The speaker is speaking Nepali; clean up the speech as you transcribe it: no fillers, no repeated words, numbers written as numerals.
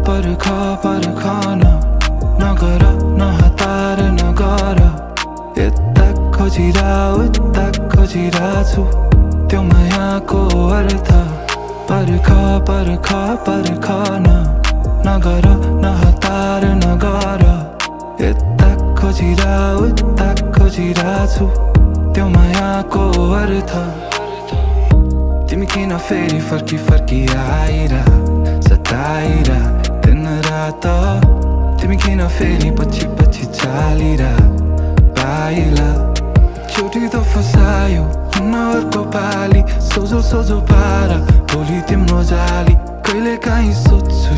पर्खन नगर नहतार नगर यता खोजिरा उता खोजिरा छु त्यो मायाको अर्थ पर्खन नगर नहतार नगर यता खोजिरा उता खोजिरा छु त्यो मायाको अर्थ तिमी किन फेरि फर्की आइरा सताइरा दिन रात तिमी किन फेरि पछि चालिरा पाइला चोटी त फसायो अर्को पाली सोझो पारा भोलि तिम्रो जाली कहिले काहीँ सोध्छु